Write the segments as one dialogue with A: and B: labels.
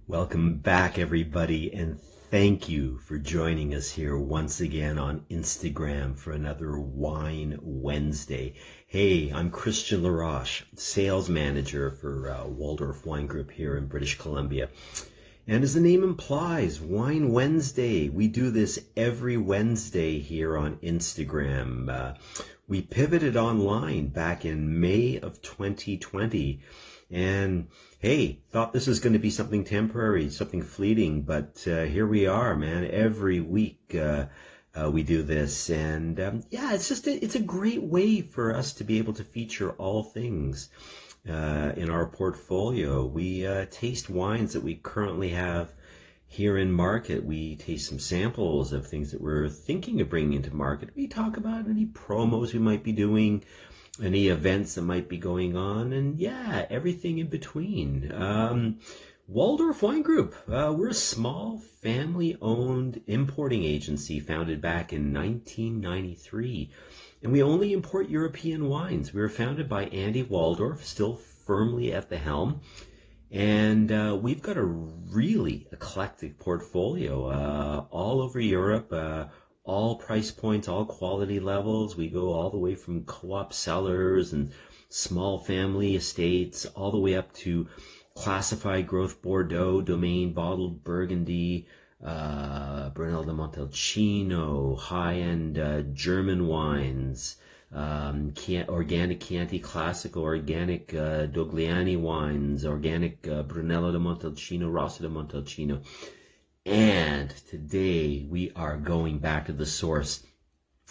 A: Welcome back, everybody, and thank you for joining us here once again on Instagram for another Wine Wednesday. Hey, I'm Christian Laroche, sales manager for Waldorf Wine Group here in British Columbia. And as the name implies, Wine Wednesday. We do this every Wednesday here on Instagram. We pivoted online back in May of 2020. And hey, thought this was going to be something temporary, something fleeting, but here we are, man. Every week we do this. And yeah, it's a great way for us to be able to feature all things in our portfolio. We taste wines that we currently have here in market. We taste some samples of things that we're thinking of bringing into market. We talk about any promos we might be doing, any events that might be going on, and yeah, everything in between. Waldorf Wine Group, we're a small family-owned importing agency founded back in 1993. And we only import European wines. We were founded by Andy Waldorf, still firmly at the helm. And we've got a really eclectic portfolio all over Europe, all price points, all quality levels. We go all the way from co-op cellars and small family estates, all the way up to classified growth Bordeaux, domain bottled Burgundy, Brunello di Montalcino, high-end German wines, organic Chianti Classico, organic Dogliani wines, organic Brunello di Montalcino, Rosso di Montalcino. And today we are going back to the source.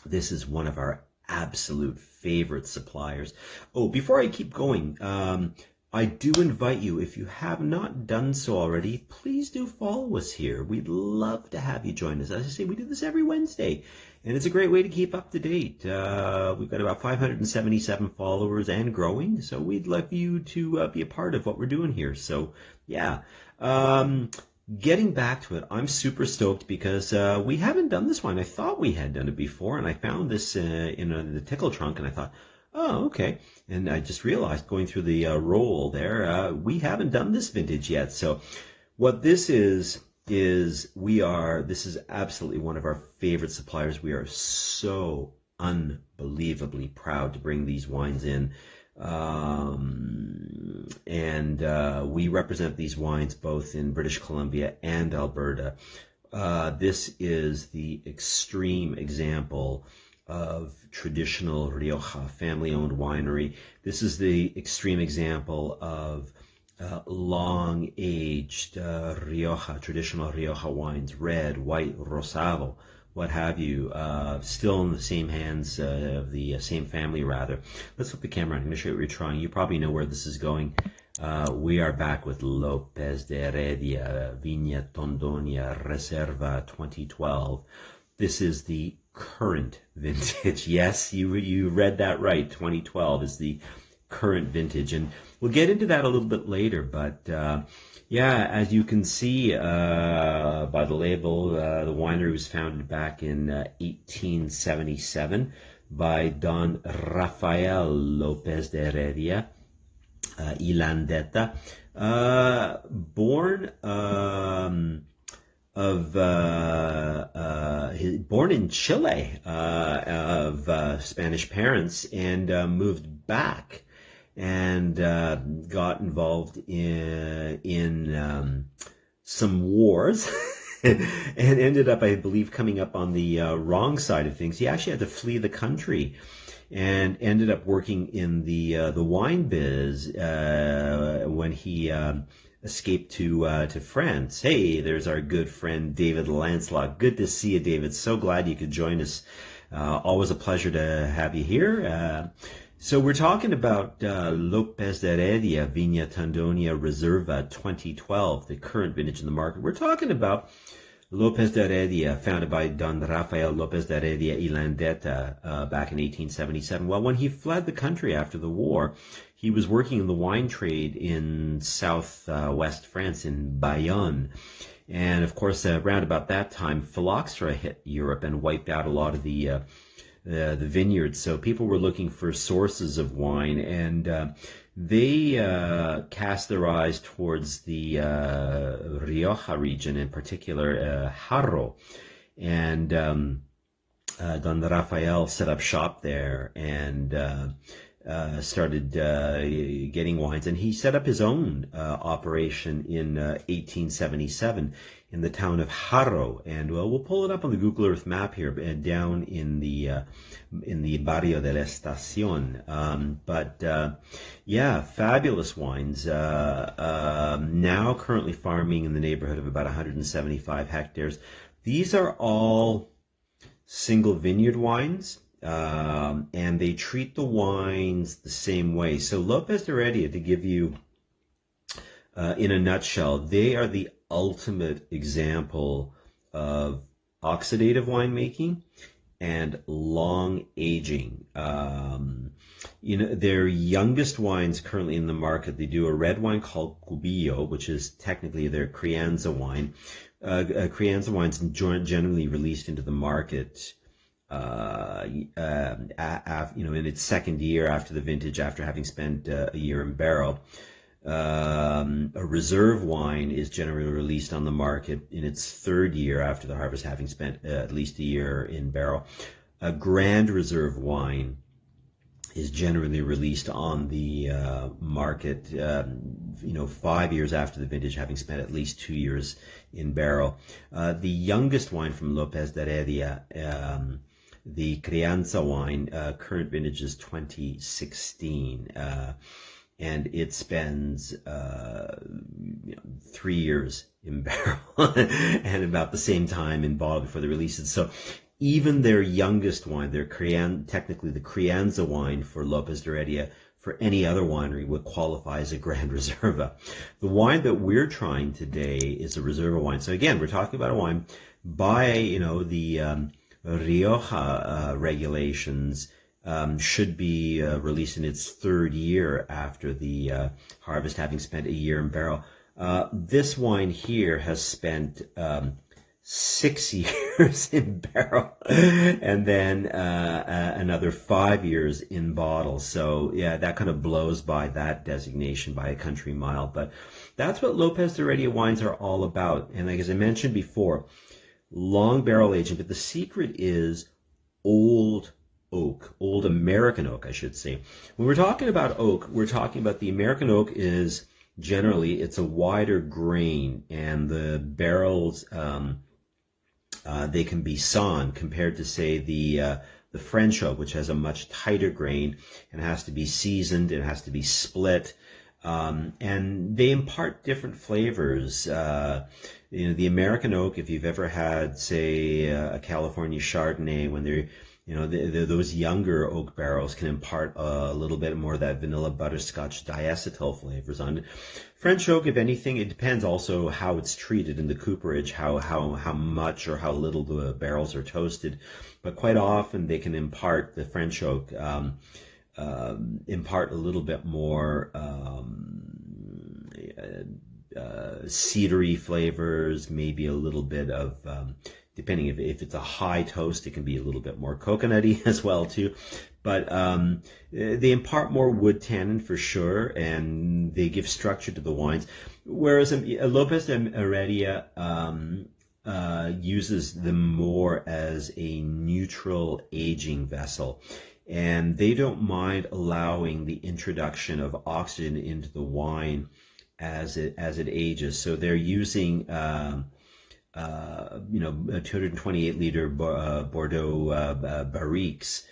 A: This is one of our absolute favorite suppliers. Oh, before I keep going, I do invite you, if you have not done so already, please do follow us here. We'd love to have you join us. As I say, we do this every Wednesday, and it's a great way to keep up to date. We've got about 577 followers and growing, so we'd love you to be a part of what we're doing here. So, yeah. Getting back to it, I'm super stoked because we haven't done this one. I thought we had done it before, and I found this in the tickle trunk, and I thought, oh, okay. And I just realized going through the roll there, we haven't done this vintage yet. So what this is this is absolutely one of our favorite suppliers. We are so unbelievably proud to bring these wines in. And we represent these wines both in British Columbia and Alberta. This is the extreme example of traditional Rioja family-owned winery. This is the extreme example of long-aged Rioja, traditional Rioja wines, red, white, rosado, what have you, still in the same hands of the same family, rather. Let's flip the camera. I'm going to show you what we're trying. You probably know where this is going. We are back with Lopez de Heredia, Vina Tondonia Reserva 2012. This is the current vintage. Yes, you read that right. 2012 is the current vintage, and we'll get into that a little bit later. But yeah, as you can see by the label, the winery was founded back in 1877 by Don Rafael Lopez de Heredia y Landeta, born in Chile of Spanish parents, and moved back and got involved in some wars and ended up, I believe, coming up on the wrong side of things. He actually had to flee the country and ended up working in the wine biz when he escaped to France. Hey, there's our good friend David Lancelot. Good to see you, David. So glad you could join us. Always a pleasure to have you here. So we're talking about Lopez de Heredia, Vina Tondonia Reserva 2012, the current vintage in the market. We're talking about Lopez de Heredia, founded by Don Rafael Lopez de Heredia y Landeta back in 1877. Well, when he fled the country after the war, he was working in the wine trade in southwest France, in Bayonne. And of course, around about that time, phylloxera hit Europe and wiped out a lot of the vineyards. So people were looking for sources of wine, and They cast their eyes towards the Rioja region, in particular Haro, and Don Rafael set up shop there and started getting wines, and he set up his own operation in 1877 in the town of Haro, and we'll pull it up on the Google Earth map here, down in the Barrio de la Estación. Yeah, fabulous wines. Now currently farming in the neighborhood of about 175 hectares. These are all single vineyard wines, and they treat the wines the same way. So Lopez de Heredia, to give you in a nutshell, they are the ultimate example of oxidative winemaking and long aging. Their youngest wines currently in the market, they do a red wine called Cubillo, which is technically their Crianza wine. Crianza wines generally released into the market in its second year after the vintage, after having spent a year in barrel. A reserve wine is generally released on the market in its third year after the harvest, having spent at least a year in barrel. A Grand Reserve wine is generally released on the market, 5 years after the vintage, having spent at least 2 years in barrel. The youngest wine from Lopez de Heredia, the Crianza wine, current vintage is 2016. And it spends 3 years in barrel and about the same time in bottle before they release it. So even their youngest wine, technically the Crianza wine for Lopez de Heredia, for any other winery would qualify as a Grand Reserva. The wine that we're trying today is a Reserva wine. So again, we're talking about a wine by the Rioja regulations. Should be released in its third year after the harvest, having spent a year in barrel. This wine here has spent 6 years in barrel, and then another 5 years in bottle. So yeah, that kind of blows by that designation by a country mile. But that's what Lopez de Heredia wines are all about. And like as I mentioned before, long barrel aging. But the secret is old oak, old American oak, I should say. When we're talking about oak, we're talking about the American oak is generally, it's a wider grain, and the barrels, they can be sawn compared to, say, the French oak, which has a much tighter grain and has to be seasoned, it has to be split, and they impart different flavors. The American oak, if you've ever had, say, a California Chardonnay, when they're those younger oak barrels can impart a little bit more of that vanilla butterscotch diacetyl flavors on it. French oak, if anything, it depends also how it's treated in the cooperage, how much or how little the barrels are toasted. But quite often they can impart, the French oak, impart a little bit more cedary flavors, maybe a little bit of depending if it's a high toast, it can be a little bit more coconutty as well too. But they impart more wood tannin for sure, and they give structure to the wines. Whereas Lopez de Heredia uses them more as a neutral aging vessel, and they don't mind allowing the introduction of oxygen into the wine as it ages. So they're using 228 liter Bordeaux barriques,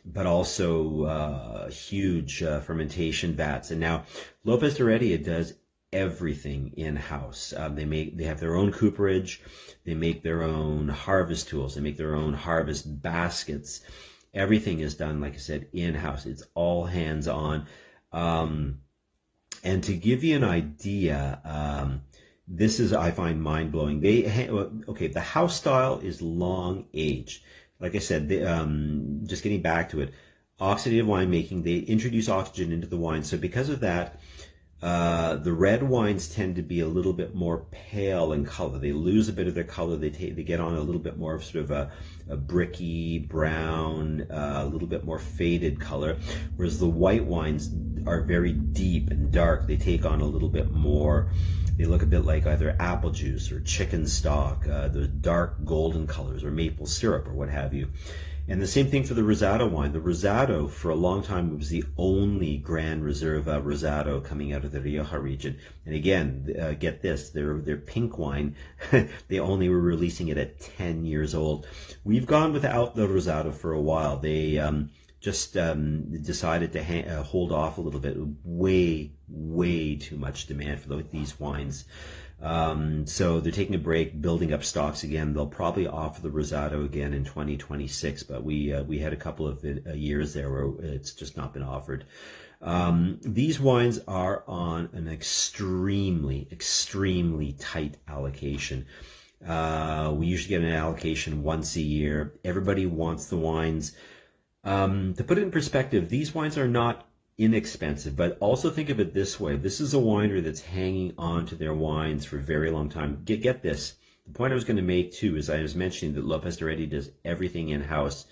A: but also huge fermentation vats. And now Lopez de Heredia does everything in-house. They have their own cooperage, they make their own harvest tools, they make their own harvest baskets. Everything is done, like I said, in-house. It's all hands-on. And to give you an idea, this is, I find, mind-blowing. The house style is long aged. Like I said, just getting back to it, oxidative winemaking, they introduce oxygen into the wine. So because of that, The red wines tend to be a little bit more pale in color. They lose a bit of their color. They get on a little bit more of sort of a bricky brown, a little bit more faded color. Whereas the white wines are very deep and dark. They take on a little bit more. They look a bit like either apple juice or chicken stock, the dark golden colors, or maple syrup, or what have you. And the same thing for the Rosado wine. The Rosado, for a long time, was the only Grand Reserva Rosado coming out of the Rioja region. And again, get this, their pink wine, they only were releasing it at 10 years old. We've gone without the Rosado for a while. They just decided to hold off a little bit. Way too much demand for these wines. So they're taking a break, building up stocks again. They'll probably offer the Rosado again in 2026, but we had a couple of years there where it's just not been offered. These wines are on an extremely tight allocation. We usually get an allocation once a year. Everybody wants the wines. To put it in perspective, these wines are not inexpensive, but also think of it this way. This is a winery that's hanging on to their wines for a very long time. Get this. The point I was going to make too is I was mentioning that Lopez Heredia does everything in-house.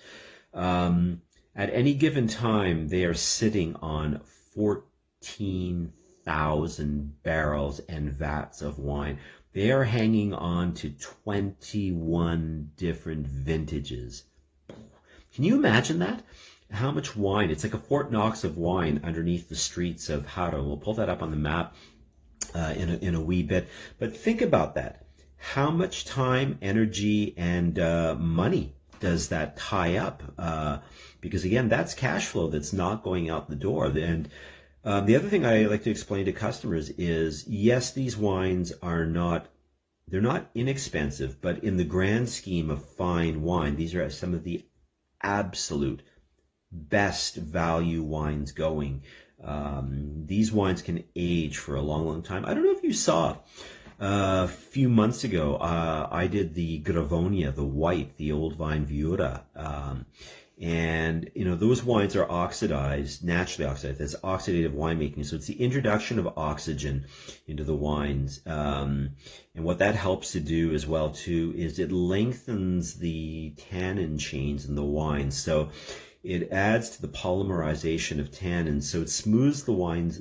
A: At any given time, they are sitting on 14,000 barrels and vats of wine. They are hanging on to 21 different vintages. Can you imagine that? How much wine? It's like a Fort Knox of wine underneath the streets of Haro. We'll pull that up on the map in a wee bit. But think about that. How much time, energy, and money does that tie up? Because again, that's cash flow that's not going out the door. And the other thing I like to explain to customers is, yes, these wines are they're not inexpensive, but in the grand scheme of fine wine, these are some of the absolute best value wines going. These wines can age for a long time. I don't know if you saw a few months ago, I did the Gravonia, the white, the old vine Viura. And, those wines are oxidized, naturally oxidized. That's oxidative winemaking. So it's the introduction of oxygen into the wines. And what that helps to do as well, too, is it lengthens the tannin chains in the wines. So it adds to the polymerization of tannins. So it smooths the wines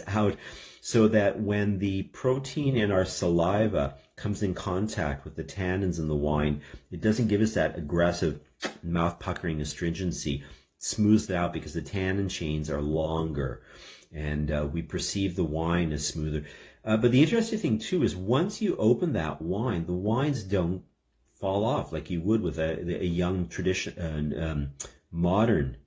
A: out so that when the protein in our saliva comes in contact with the tannins in the wine, it doesn't give us that aggressive mouth puckering astringency. It smooths it out because the tannin chains are longer, and we perceive the wine as smoother. But the interesting thing too is once you open that wine, the wines don't fall off like you would with a young modern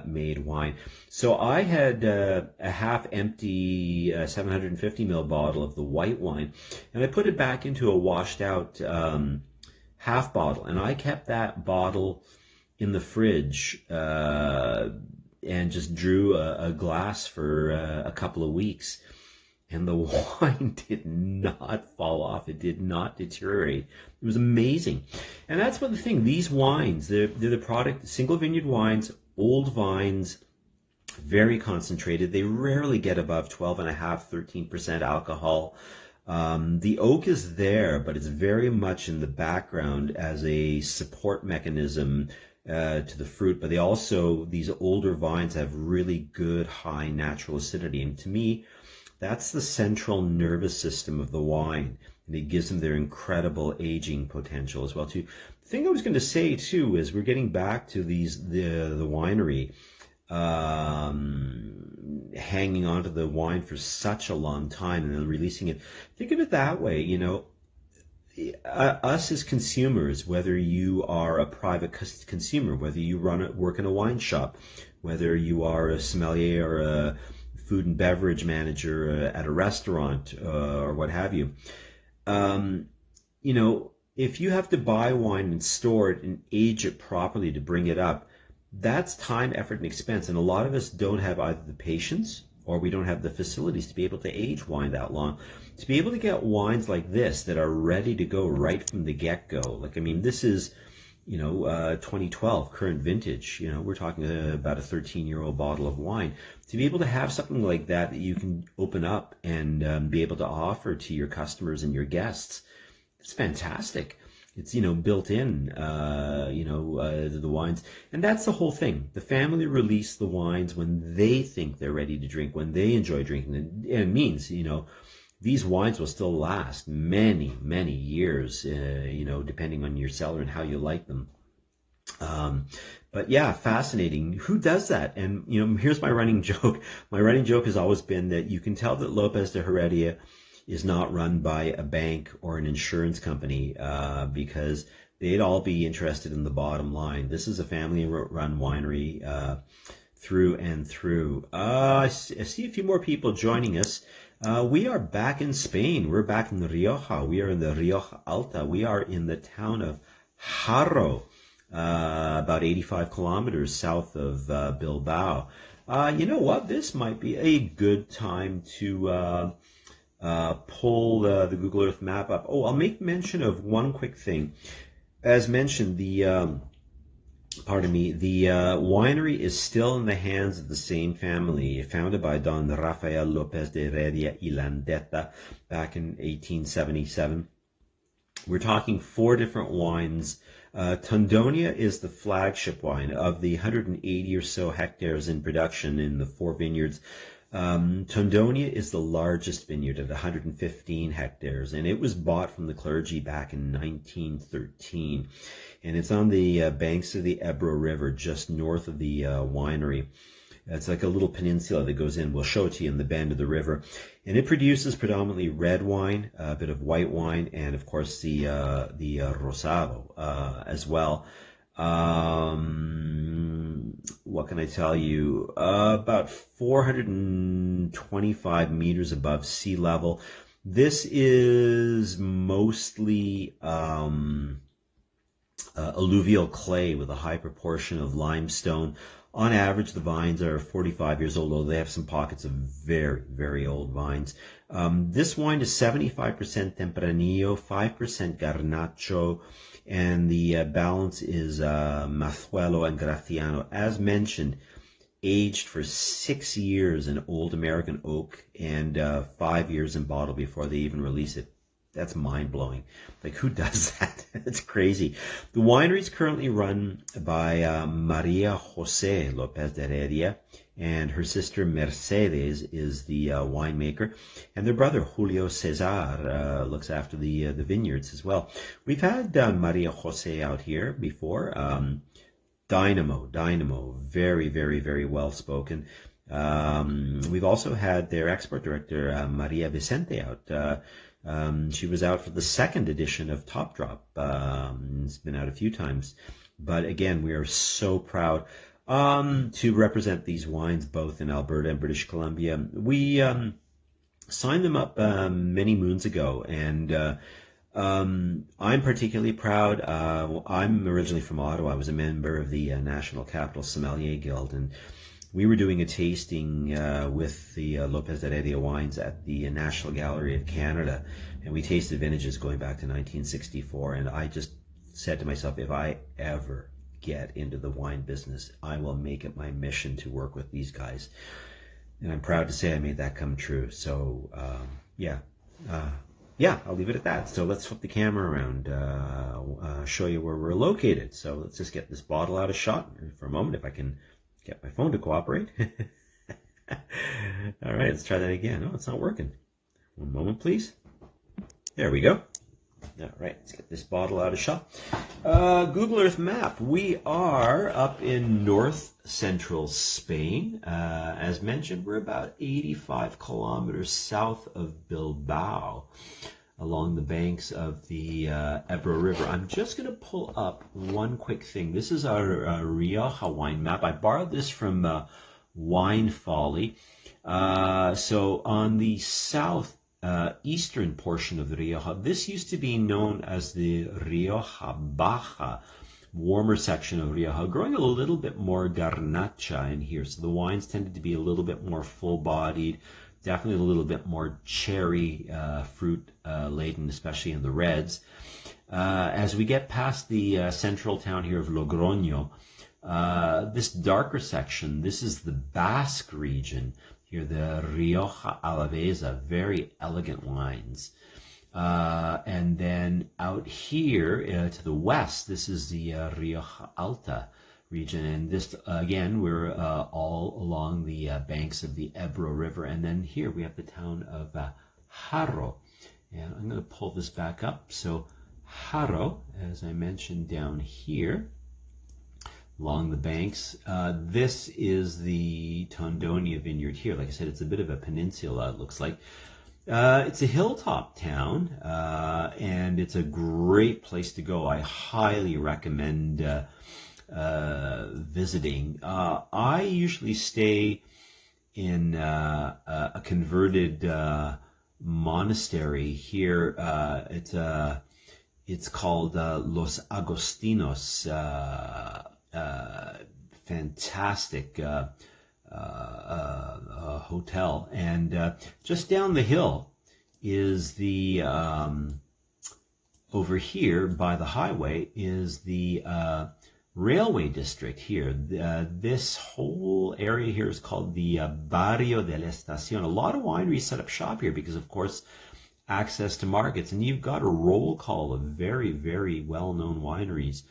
A: made wine. So I had a half empty 750 ml bottle of the white wine, and I put it back into a washed out half bottle, and I kept that bottle in the fridge and just drew a glass for a couple of weeks. And the wine did not fall off. It did not deteriorate. It was amazing. And that's what the thing, these wines, they're the product, single vineyard wines, old vines, very concentrated. They rarely get above 12.5%, 13% alcohol. The oak is there, but it's very much in the background as a support mechanism to the fruit. But these older vines have really good high natural acidity. And to me, that's the central nervous system of the wine, and it gives them their incredible aging potential as well too. The thing I was going to say too is we're getting back to the winery hanging onto the wine for such a long time and then releasing it. Think of it that way, us as consumers, whether you are a private consumer, whether you work in a wine shop, whether you are a sommelier or a food and beverage manager at a restaurant or what have you, if you have to buy wine and store it and age it properly to bring it up, that's time, effort, and expense. And a lot of us don't have either the patience or we don't have the facilities to be able to age wine that long. To be able to get wines like this that are ready to go right from the get-go. This is 2012 current vintage. We're talking about a 13-year-old bottle of wine. To be able to have something like that you can open up and be able to offer to your customers and your guests, it's fantastic. It's, built in, the wines. And that's the whole thing. The family release the wines when they think they're ready to drink, when they enjoy drinking. And it means, these wines will still last many, many years, depending on your cellar and how you like them. But yeah, fascinating. Who does that? And, here's my running joke. My running joke has always been that you can tell that Lopez de Heredia is not run by a bank or an insurance company, because they'd all be interested in the bottom line. This is a family-run winery through and through. I see a few more people joining us. We are back in Spain. We're back in Rioja. We are in the Rioja Alta. We are in the town of Haro, about 85 kilometers south of Bilbao. You know what? This might be a good time to pull the Google Earth map up. Oh, I'll make mention of one quick thing. As mentioned, the winery is still in the hands of the same family, founded by Don Rafael Lopez de Heredia y Landeta back in 1877. We're talking 4 different wines. Tondonia is the flagship wine of the 180 or so hectares in production in the 4 vineyards. Tondonia is the largest vineyard at 115 hectares, and it was bought from the clergy back in 1913. And it's on the banks of the Ebro River, just north of the winery. It's like a little peninsula that goes in. We'll show it to you in the bend of the river. And it produces predominantly red wine, a bit of white wine, and of course the Rosado as well. What can I tell you? About 425 meters above sea level. This is mostly alluvial clay with a high proportion of limestone. On average, the vines are 45 years old, although they have some pockets of very, very old vines. This wine is 75% Tempranillo, 5% Garnacho, and the balance is Mazuelo and Graciano. As mentioned, aged for 6 years in old American oak and 5 years in bottle before they even release it. That's mind-blowing. Like, who does that? It's crazy. The winery is currently run by Maria Jose Lopez de Heredia, and her sister Mercedes is the winemaker, and their brother Julio Cesar looks after the vineyards as well. We've had Maria Jose out here before. Dynamo, very, very, very well-spoken. We've also had their export director, Maria Vicente, out. She was out for the 2nd edition of Top Drop. It's been out a few times. But again, we are so proud to represent these wines both in Alberta and British Columbia. We signed them up many moons ago, and I'm particularly proud. I'm originally from Ottawa. I was a member of the National Capital Sommelier Guild, and we were doing a tasting with the Lopez de Heredia wines at the National Gallery of Canada, and we tasted vintages going back to 1964, and I just said to myself, if I ever get into the wine business, I will make it my mission to work with these guys. And I'm proud to say I made that come true. So, yeah, I'll leave it at that. So let's flip the camera around, show you where we're located. So let's just get this bottle out of shot for a moment, if I can get my phone to cooperate. All right, let's try that again. Oh, it's not working. One moment, please. There we go. All right, let's get this bottle out of shot. Google Earth map. We are up in north central Spain. As mentioned, we're about 85 kilometers south of Bilbao, along the banks of the Ebro River. I'm just going to pull up one quick thing. This is our Rioja wine map. I borrowed this from Wine Folly. So on the south eastern portion of the Rioja, this used to be known as the Rioja Baja, warmer section of Rioja, growing a little bit more garnacha in here. So the wines tended to be a little bit more full-bodied, definitely a little bit more cherry fruit laden, especially in the reds. As we get past the central town here of Logroño, this darker section, this is the Basque region here, the Rioja Alavesa, very elegant wines. And then out here to the west, this is the Rioja Alta region. And this, again, we're all along the banks of the Ebro River. And then here we have the town of Haro. And I'm going to pull this back up. So Haro, as I mentioned down here, along the banks. This is the Tondonia Vineyard here. Like I said, it's a bit of a peninsula, it looks like. It's a hilltop town, and it's a great place to go. I highly recommend visiting. I usually stay in a converted monastery here. It's called Los Agostinos. Fantastic hotel, and just down the hill is the over here by the highway is the railway district here. This whole area here is called the Barrio de la Estación. A lot of wineries set up shop here because, of course, access to markets, and you've got a roll call of very, very well-known wineries.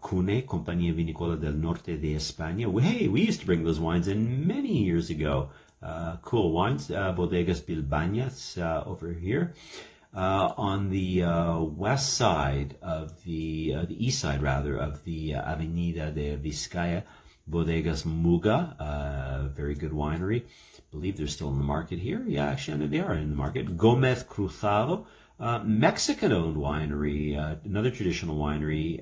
A: Cune, Compañía Vinícola del Norte de España. Hey, we used to bring those wines in many years ago. Cool wines. Bodegas Bilbañas over here. On the west side of the east side rather of the Avenida de Vizcaya, Bodegas Muga, very good winery. I believe they're still in the market here. Yeah, actually, they are in the market. Gomez Cruzado, Mexican-owned winery, another traditional winery.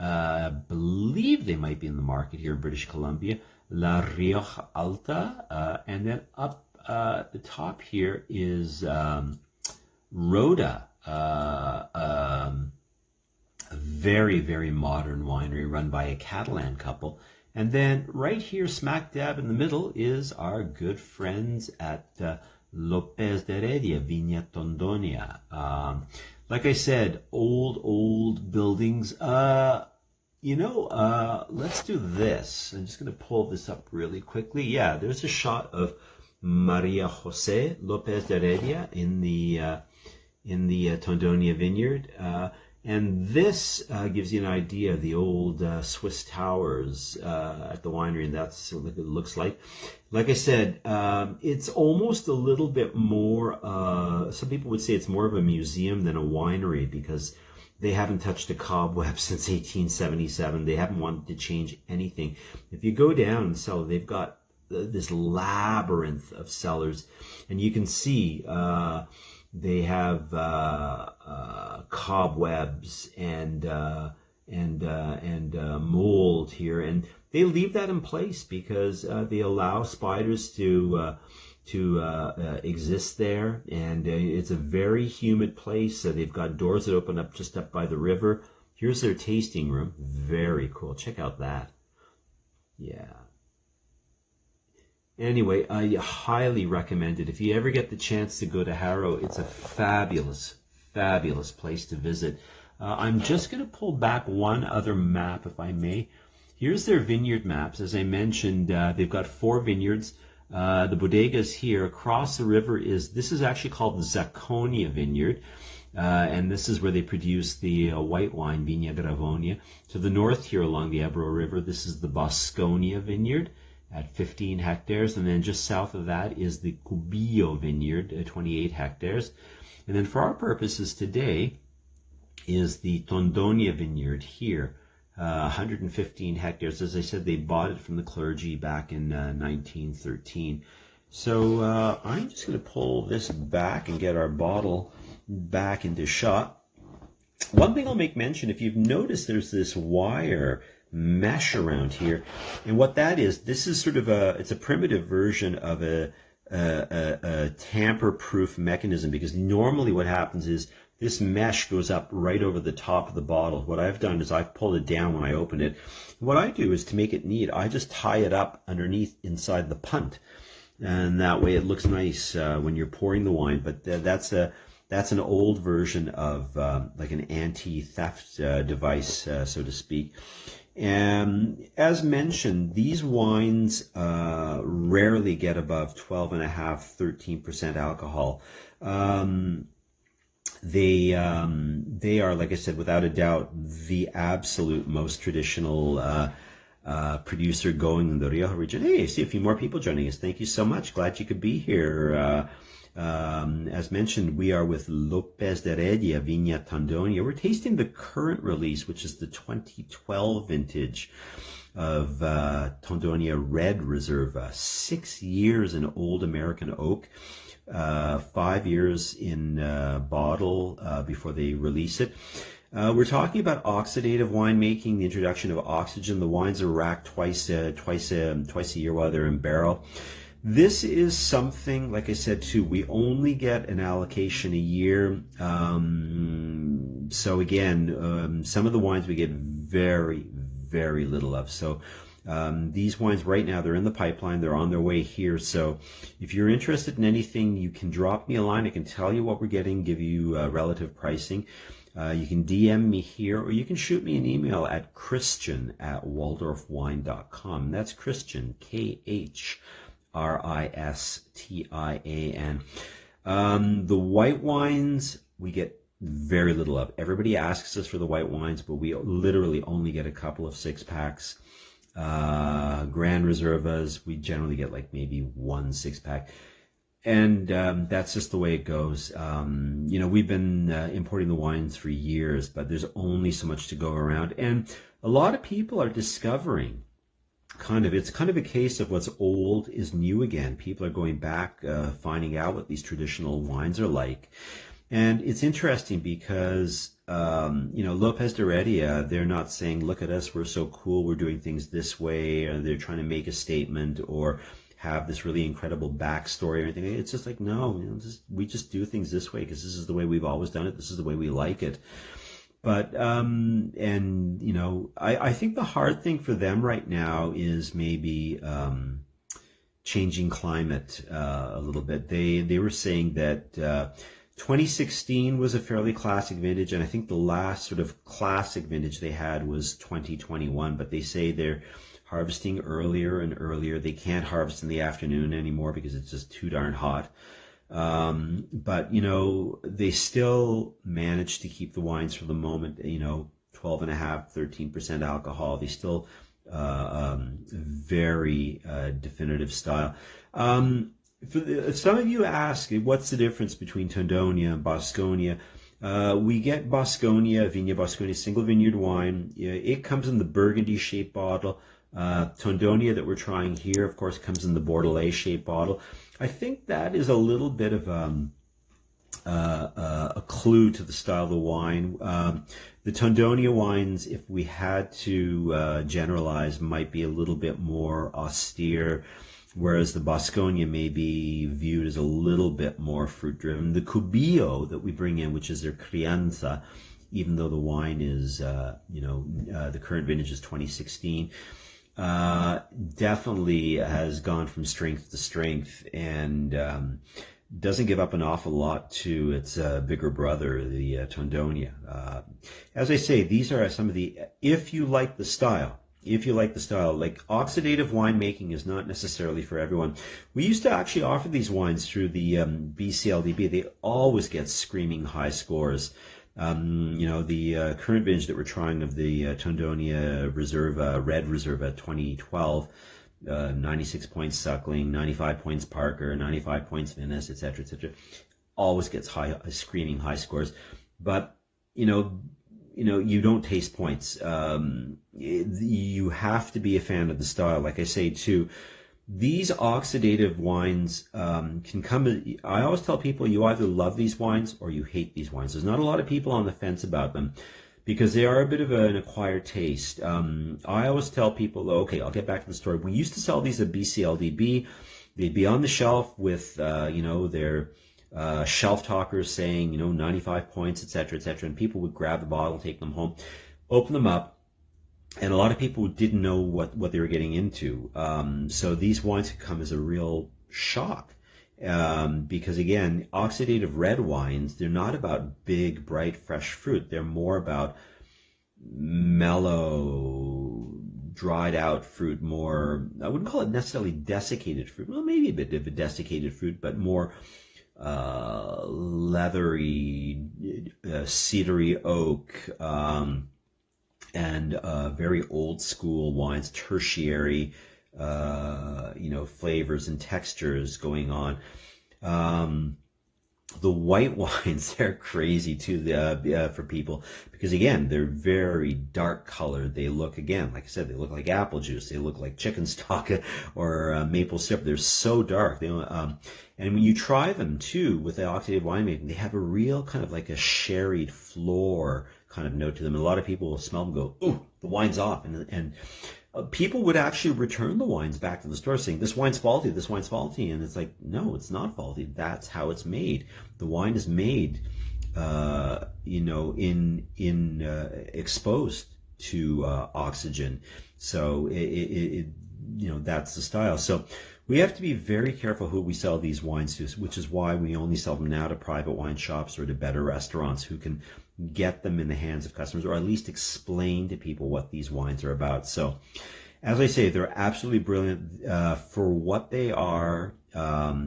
A: I believe they might be in the market here in British Columbia. La Rioja Alta, and then up at the top here is Rhoda, a very, very modern winery run by a Catalan couple. And then right here, smack dab in the middle, is our good friends at Lopez de Heredia, Vina Tondonia. Like I said, old buildings. Let's do this. I'm just going to pull this up really quickly. Yeah, there's a shot of Maria Jose Lopez de Heredia in the Tondonia Vineyard. And this gives you an idea of the old Swiss towers at the winery, and that's what it looks like. Like I said, it's almost a little bit more, some people would say it's more of a museum than a winery because they haven't touched a cobweb since 1877. They haven't wanted to change anything. If you go down in the cellar, they've got this labyrinth of cellars, and you can see they have cobwebs and mold here, and they leave that in place because they allow spiders to exist there, and it's a very humid place. They've got doors that open up just up by the river. Here's their tasting room. Very cool. Check out that. Yeah. Anyway, I highly recommend it. If you ever get the chance to go to Haro, it's a fabulous, fabulous place to visit. I'm just going to pull back one other map, if I may. Here's their vineyard maps. As I mentioned, they've got 4 vineyards. The bodegas here across the river this is actually called the Zaconia Vineyard. And this is where they produce the white wine, Vina Gravonia. To the north here along the Ebro River, this is the Bosconia Vineyard at 15 hectares, and then just south of that is the Cubillo Vineyard at 28 hectares. And then for our purposes today is the Tondonia Vineyard here, 115 hectares. As I said, they bought it from the clergy back in 1913. So I'm just going to pull this back and get our bottle back into shot. One thing I'll make mention, if you've noticed, there's this wire mesh around here, and what that is, this is sort of it's a primitive version of a tamper-proof mechanism, because normally what happens is this mesh goes up right over the top of the bottle. What I've done is I've pulled it down when I open it. What I do is, to make it neat, I just tie it up underneath inside the punt, and that way it looks nice when you're pouring the wine. But that's That's an old version of like an anti-theft device, so to speak. And as mentioned, these wines rarely get above 12.5, 13% alcohol. They are, like I said, without a doubt, the absolute most traditional producer going in the Rioja region. Hey, I see a few more people joining us. Thank you so much. Glad you could be here. As mentioned, we are with Lopez de Heredia, Vina Tondonia. We're tasting the current release, which is the 2012 vintage of Tondonia Red Reserva. 6 years in old American oak, 5 years in bottle before they release it. We're talking about oxidative winemaking, the introduction of oxygen. The wines are racked twice a year while they're in barrel. This is something, like I said, too, we only get an allocation a year. So again, some of the wines we get very, very little of. So these wines right now, they're in the pipeline. They're on their way here. So if you're interested in anything, you can drop me a line. I can tell you what we're getting, give you relative pricing. You can DM me here, or you can shoot me an email at christian@waldorfwine.com. That's Christian, Christian. The white wines we get very little of. Everybody asks us for the white wines, but we literally only get a couple of 6-packs. Grand Reservas, we generally get like maybe 1 6-pack. And that's just the way it goes. We've been importing the wines for years, but there's only so much to go around. And a lot of people are discovering it's kind of a case of what's old is new again. People are going back, finding out what these traditional wines are like. And it's interesting because, Lopez de Heredia, they're not saying, look at us, we're so cool, we're doing things this way, or they're trying to make a statement or have this really incredible backstory or anything. It's just like, no, we just do things this way because this is the way we've always done it. This is the way we like it. But, I think the hard thing for them right now is maybe changing climate a little bit. They were saying that 2016 was a fairly classic vintage, and I think the last sort of classic vintage they had was 2021, but they say they're harvesting earlier and earlier. They can't harvest in the afternoon anymore because it's just too darn hot. But they still manage to keep the wines for the moment, 12.5, 13% alcohol. They still, very definitive style. Some of you ask, what's the difference between Tondonia and Bosconia? We get Bosconia, Vigna Bosconia, single vineyard wine. It comes in the Burgundy shaped bottle. Tondonia that we're trying here, of course, comes in the Bordelais shaped bottle. I think that is a little bit of a clue to the style of the wine. The Tondonia wines, if we had to generalize, might be a little bit more austere, whereas the Bosconia may be viewed as a little bit more fruit-driven. The Cubillo that we bring in, which is their Crianza, even though the wine is, the current vintage is 2016, definitely has gone from strength to strength and doesn't give up an awful lot to its bigger brother, the Tondonia. As I say, these are some of the, if you like the style, like oxidative winemaking is not necessarily for everyone. We used to actually offer these wines through the BCLDB. They always get screaming high scores. The current vintage that we're trying of the Tondonia Reserva, Red Reserva 2012, 96 points Suckling, 95 points Parker, 95 points Venice, etc., etc. Always gets screaming high scores. But, you don't taste points. You have to be a fan of the style. Like I say, too, these oxidative wines can come. I always tell people you either love these wines or you hate these wines. There's not a lot of people on the fence about them because they are a bit of an acquired taste. I always tell people, okay, I'll get back to the story. We used to sell these at BCLDB. They'd be on the shelf with, their shelf talkers saying, 95 points, etc., etc. And people would grab the bottle, take them home, open them up. And a lot of people didn't know what they were getting into. So these wines could come as a real shock. Because again, oxidative red wines, they're not about big, bright, fresh fruit. They're more about mellow, dried out fruit, more, I wouldn't call it necessarily desiccated fruit. Well, maybe a bit of a desiccated fruit, but more leathery, cedary oak, and very old school wines, tertiary, flavors and textures going on. The white wines, they're crazy too for people because, again, they're very dark colored. They look, again, like I said, they look like apple juice. They look like chicken stock or maple syrup. They're so dark. And when you try them too with the oxidative winemaking, they have a real kind of like a sherried floor kind of note to them. And a lot of people will smell them and go, "Ooh, the wine's off." And people would actually return the wines back to the store saying, "This wine's faulty, this wine's faulty." And it's like, no, it's not faulty. That's how it's made. The wine is made, exposed to oxygen. So that's the style. So we have to be very careful who we sell these wines to, which is why we only sell them now to private wine shops or to better restaurants who can get them in the hands of customers, or at least explain to people what these wines are about. So, as I say, they're absolutely brilliant for what they are.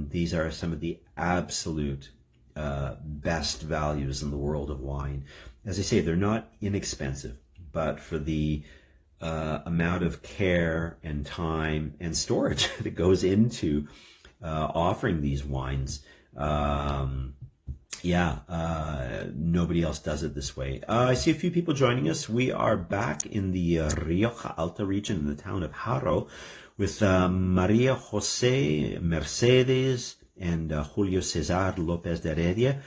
A: These are some of the absolute best values in the world of wine. As I say, they're not inexpensive, but for the amount of care and time and storage that goes into offering these wines, nobody else does it this way. I see a few people joining us. We are back in the Rioja Alta region in the town of Haro with Maria Jose Mercedes and Julio Cesar Lopez de Heredia,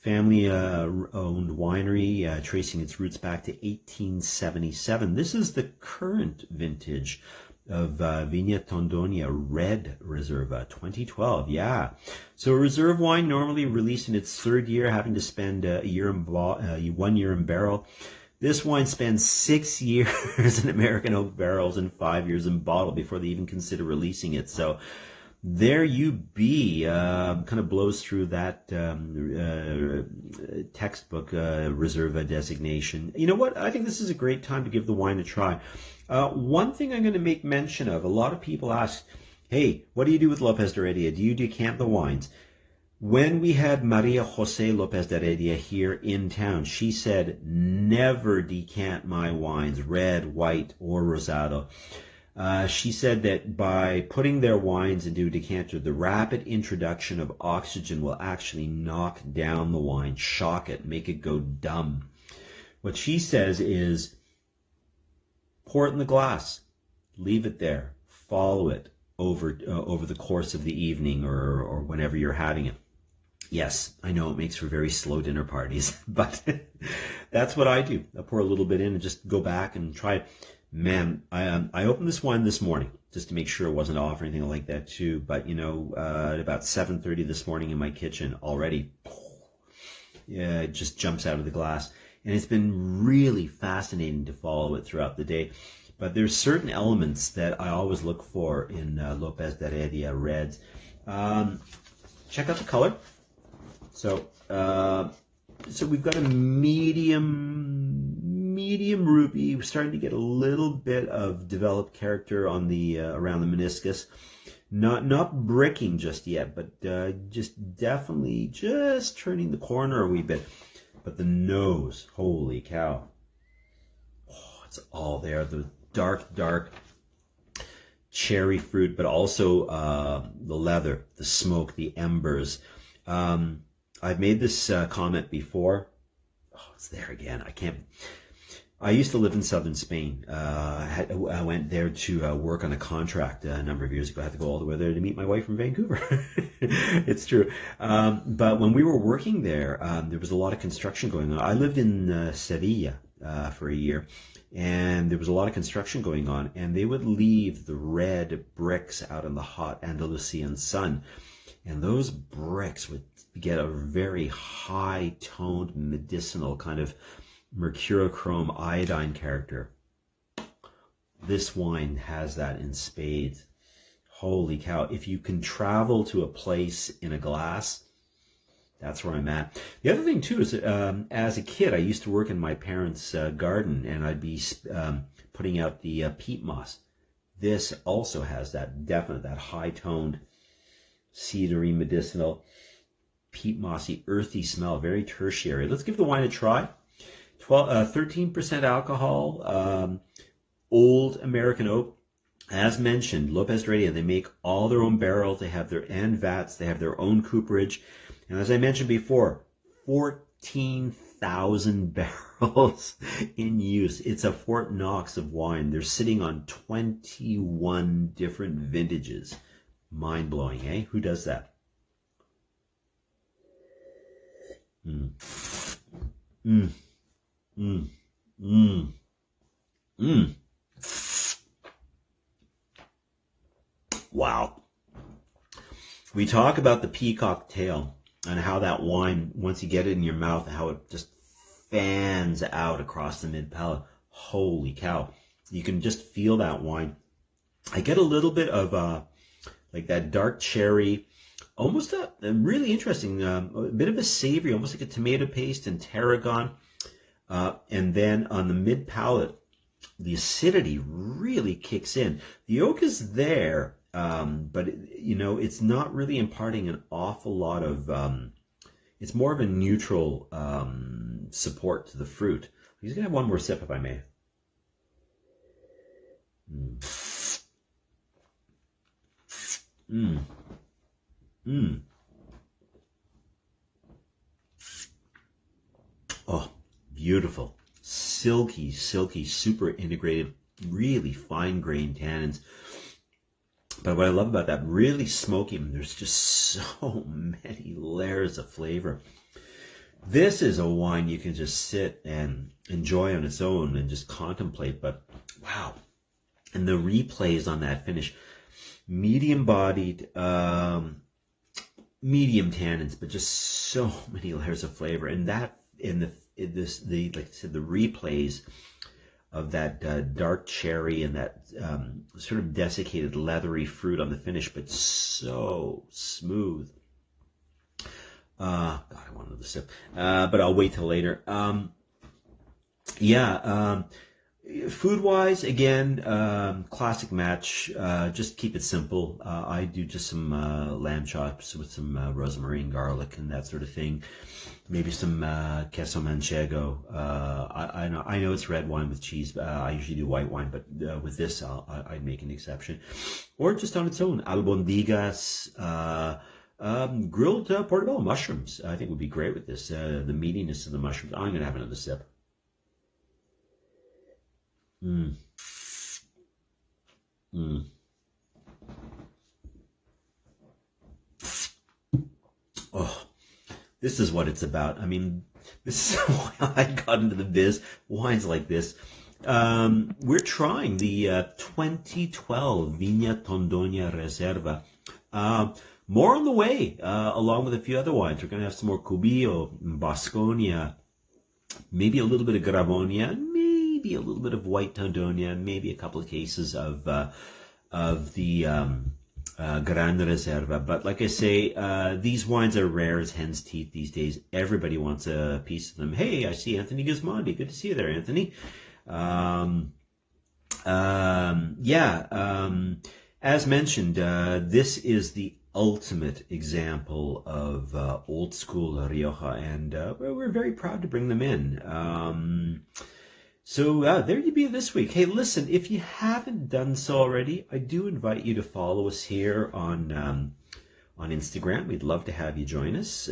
A: family-owned winery tracing its roots back to 1877. This is the current vintage of Vina Tondonia Reserva 2012. Yeah. So a reserve wine normally released in its third year, having to spend 1 year in barrel. This wine spends 6 years in American oak barrels and 5 years in bottle before they even consider releasing it. So there you be, kind of blows through that textbook Reserva designation. You know what? I think this is a great time to give the wine a try. One thing I'm going to make mention of, a lot of people ask, "Hey, what do you do with Lopez de Heredia? Do you decant the wines?" When we had Maria Jose Lopez de Heredia here in town, she said, "Never decant my wines, red, white, or rosado." She said that by putting their wines into a decanter, the rapid introduction of oxygen will actually knock down the wine, shock it, make it go dumb. What she says is, pour it in the glass, leave it there, follow it over the course of the evening or whenever you're having it. Yes, I know it makes for very slow dinner parties, but that's what I do. I pour a little bit in and just go back and try it. Man, I opened this wine this morning just to make sure it wasn't off or anything like that too. But at about 7:30 this morning in my kitchen, already, it just jumps out of the glass. And it's been really fascinating to follow it throughout the day. But there's certain elements that I always look for in Lopez de Heredia reds. Check out the color. So we've got a medium ruby. We're starting to get a little bit of developed character on the around the meniscus. Not bricking just yet, but just definitely just turning the corner a wee bit. But the nose, holy cow. Oh, it's all there. The dark cherry fruit, but also the leather, the smoke, the embers. I've made this comment before. Oh, it's there again. I used to live in southern Spain. I went there to work on a contract a number of years ago. I had to go all the way there to meet my wife from Vancouver. It's true. But when we were working there, there was a lot of construction going on. I lived in Sevilla for a year, and there was a lot of construction going on, and they would leave the red bricks out in the hot Andalusian sun, and those bricks would get a very high-toned medicinal kind of mercurochrome iodine character. This wine has that in spades. Holy cow. If you can travel to a place in a glass, that's where I'm at. The other thing too is, as a kid, I used to work in my parents' garden, and I'd be putting out the peat moss. This also has that that high-toned, cedary, medicinal, peat mossy, earthy smell, very tertiary. Let's give the wine a try. 13% alcohol, old American oak. As mentioned, Lopez Heredia, they make all their own barrels. They have their and vats. They have their own cooperage. And as I mentioned before, 14,000 barrels in use. It's a Fort Knox of wine. They're sitting on 21 different vintages. Mind-blowing, eh? Who does that? Mm. Mm. Mm. Mm. Mm. Wow. We talk about the peacock tail and how that wine, once you get it in your mouth, how it just fans out across the mid-palate. Holy cow. You can just feel that wine. I get a little bit of like that dark cherry, almost a really interesting, a bit of a savory, almost like a tomato paste and tarragon. And then on the mid-palate, the acidity really kicks in. The oak is there, but it's not really imparting an awful lot of, it's more of a neutral support to the fruit. I'm just going to have one more sip if I may. Mm. Mm. Mm. Oh, beautiful. Silky, silky, super integrated, really fine-grained tannins. But what I love about that, really smoky, there's just so many layers of flavor. This is a wine you can just sit and enjoy on its own and just contemplate, but wow. And the replays on that finish, medium-bodied, medium tannins, but just so many layers of flavor. And that, like I said, the replays of that dark cherry and that sort of desiccated leathery fruit on the finish, but so smooth. God, I want another sip, but I'll wait till later. Food-wise, again, classic match. Just keep it simple. I do just some lamb chops with some rosemary and garlic and that sort of thing. Maybe some queso manchego. I know it's red wine with cheese. I usually do white wine, but with this, I'd make an exception. Or just on its own, albondigas, grilled portobello mushrooms. I think would be great with this. The meatiness of the mushrooms. I'm going to have another sip. Mm. Mm. Oh, this is what it's about. I mean, this is why I got into the biz. Wines like this. We're trying the 2012 Vina Tondonia Reserva. More on the way, along with a few other wines. We're going to have some more Cubillo, Bosconia, maybe a little bit of Gravonia, maybe a little bit of White Tondonia, maybe a couple of cases of the Gran Reserva. But like I say, these wines are rare as hen's teeth these days. Everybody wants a piece of them. Hey, I see Anthony Gismondi. Good to see you there, Anthony. As mentioned, this is the ultimate example of old school Rioja, and we're very proud to bring them in. So there you be this week. Hey, listen, if you haven't done so already, I do invite you to follow us here on Instagram. We'd love to have you join us.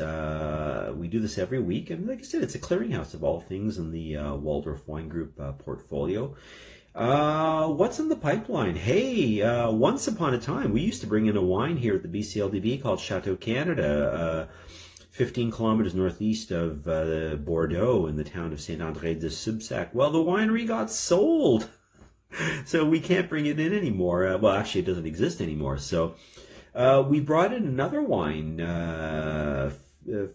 A: We do this every week, and like I said, it's a clearinghouse of all things in the Waldorf Wine Group portfolio. What's in the pipeline? Hey, once upon a time, we used to bring in a wine here at the BCLDB called Chateau Canada, 15 kilometers northeast of Bordeaux in the town of Saint-André-de-Subsac. Well, the winery got sold, so we can't bring it in anymore. Well, actually, it doesn't exist anymore. So we brought in another wine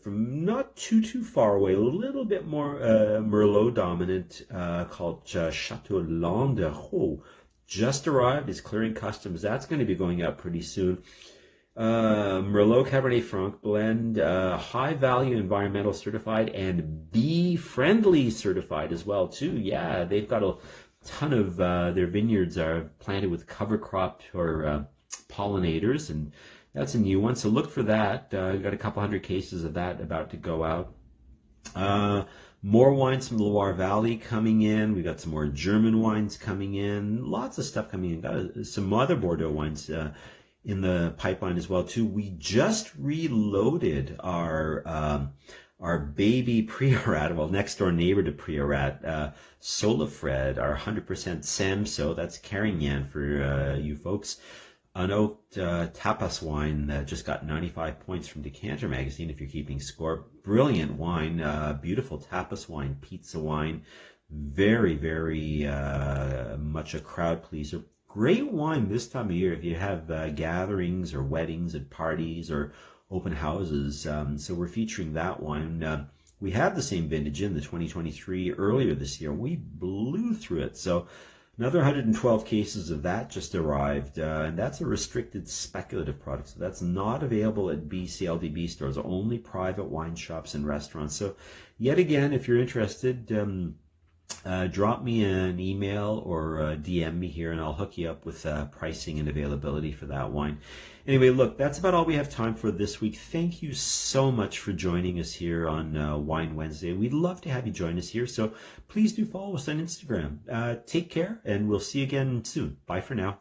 A: from not too far away, a little bit more Merlot dominant, called Chateau Landerneau. just arrived. It's clearing customs. That's going to be going out pretty soon. Merlot Cabernet Franc blend, high value environmental certified and bee friendly certified as well too. Yeah, they've got a ton of their vineyards are planted with cover crop or pollinators, and that's a new one. So look for that. We've got a couple hundred cases of that about to go out. More wines from the Loire Valley coming in. We've got some more German wines coming in. Lots of stuff coming in. Got some other Bordeaux wines in the pipeline as well too. We just reloaded our baby Priorat, well, next door neighbor to Priorat, Solifred, our 100% Samso. That's Carignan for you folks. Unoaked tapas wine that just got 95 points from Decanter magazine if you're keeping score. Brilliant wine, beautiful tapas wine, pizza wine, very, very much a crowd pleaser. Great wine this time of year if you have gatherings or weddings and parties or open houses. So we're featuring that wine. We have the same vintage in the 2023 earlier this year. We blew through it. So another 112 cases of that just arrived, and that's a restricted speculative product. So that's not available at BCLDB stores, only private wine shops and restaurants. So yet again, if you're interested, drop me an email or DM me here, and I'll hook you up with pricing and availability for that wine. Anyway, look, that's about all we have time for this week. Thank you so much for joining us here on Wine Wednesday. We'd love to have you join us here, so please do follow us on Instagram. Take care, and we'll see you again soon. Bye for now.